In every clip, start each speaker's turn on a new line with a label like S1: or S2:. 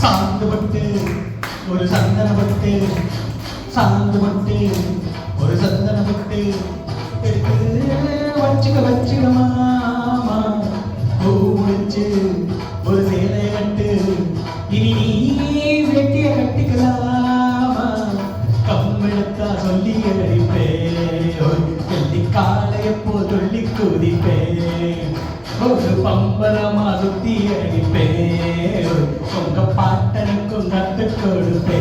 S1: சாந்து பட்டு ஒரு சந்தன பட்டு சாந்து பட்டு ஒரு சந்தன பட்டு எடுத்து வச்சுக்க மாமா பூ முடிச்சு ஒரு சேலை கட்டு இனி நீ வெட்டிய கட்டிக்கலாமா கம்மெடுத்தா சொல்லி அடிப்பே வெள்ளி காலையப்போ சொல்லி குதிப்பே ஒரு பம்பரமா சுத்தி அடிப்பே உங்க பாட்டனுக்கும் கத்து கொடுப்பே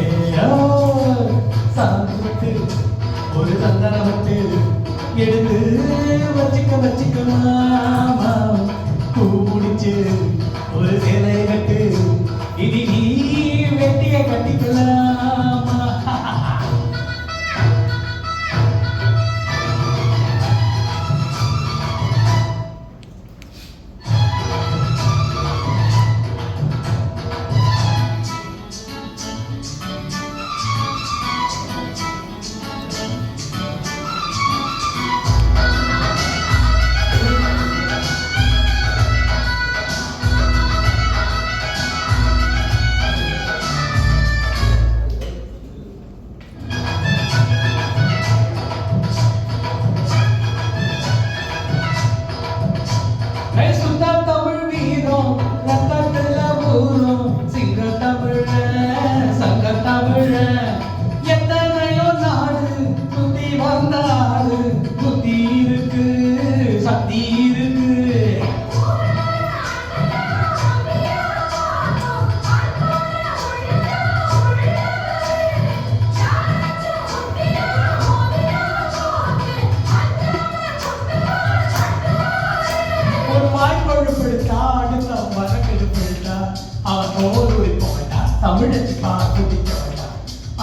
S1: சாந்து விட்டு ஒரு சந்தன விட்டு எடுத்து வச்சுக்க மாமா பூ முடிச்சு ஒரு சேலை கட்டு இனி நீ வெட்டிய கட்டிக்கலாமா எத்தனையோ நாடு சுத்தி வந்தாடு புத்தி இருக்கு சக்தி இருக்கு ஒரு வாய்ப்பழுப்படுத்தா அடுத்த வரக்கெடுப்படுத்தா அவன் ஓடு போட்டா தமிழச்சு பார்த்து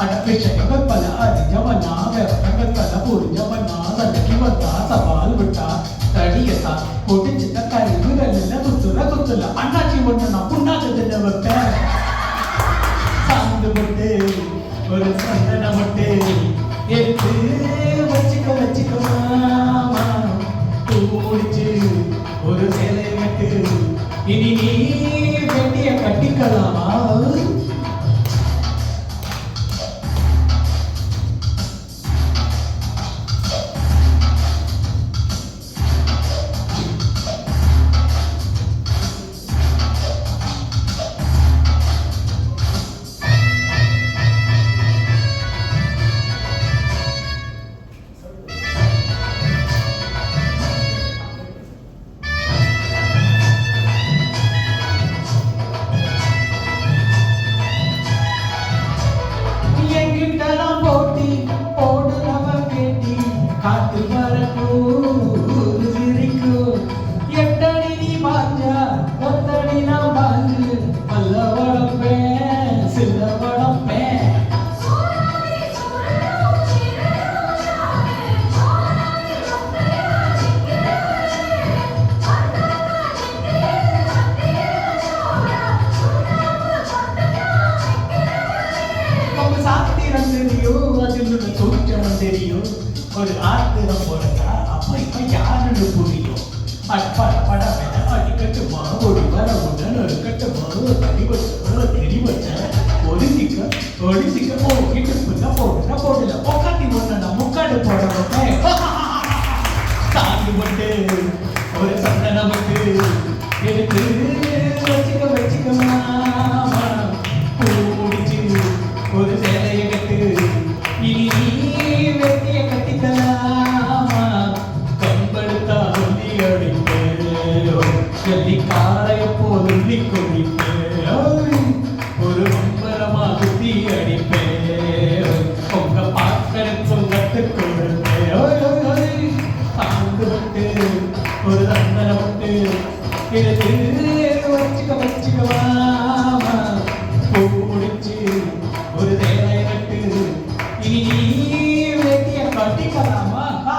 S1: அடப்பிச்சைகள் பல அறிஞ்சவனா விவரங்கள் பல புரிஞ்சவனா சண்டக்கி வந்தா சவால் விட்டா தடியத்தா கொடிச்சிட்ட கழிவு நல்ல குத்துல அண்ணாச்சி ஒண்ணு நான் புண்ணாச்சதுல வைப்பேன் சாந்து விட்டு ஒரு சந்தன விட்டு எடுத்து வச்சுக்க மாமா பூ முடிச்சு ஒரு சேலை கட்டு இனி நீ வெட்டிய கட்டிக்கலாமா காத்து வரக்கூறு சிரிக்கும் எட்டடி நீ பாஞ்சா ஒத்தடி நான் பாஞ்சு நல்ல வளப்பேன் சில வளப்பேன் சாத்திரம் தெரியும் அதில் உள்ள சூட்சம் தெரியும் ஒரு ஆத்திரம் போறதா அப்ப இப்ப யாருன்னு புரியும் பட அடிக்கட்டுமா ஒரு வர உடன் ஒரு கட்டுமா ஒரு தடி வச்ச தெரி வச்ச ஒடிசிக்க கிட்ட போடல பொக்காட்டி ஒண்ணு முக்காடு போடுறேன் சாந்து போட்டு ஒரு சந்தன விட்டு எடுத்து வச்சுக்க மாமா பூ முடிச்சு ஒரு சேலையை கட்டு இனி நீ வெட்டிய கட்டிக்கலாமா கம்பெடுத்தா சொல்லி அடிப்பே சொல்லி காலைய போதுள்ளி குடிப்பே ஒரு மம்பரமா சுத்தி அடிப்பே உங்க பாக்கனுக்கும் கத்து கொடுப்பே சாந்து விட்டு ஒரு சந்தன விட்டு எடுத்து வச்சுக்க மாமா பூ முடிச்சு ஒரு சேலை கட்டு இனி வெட்டிய கட்டிக்கலாமா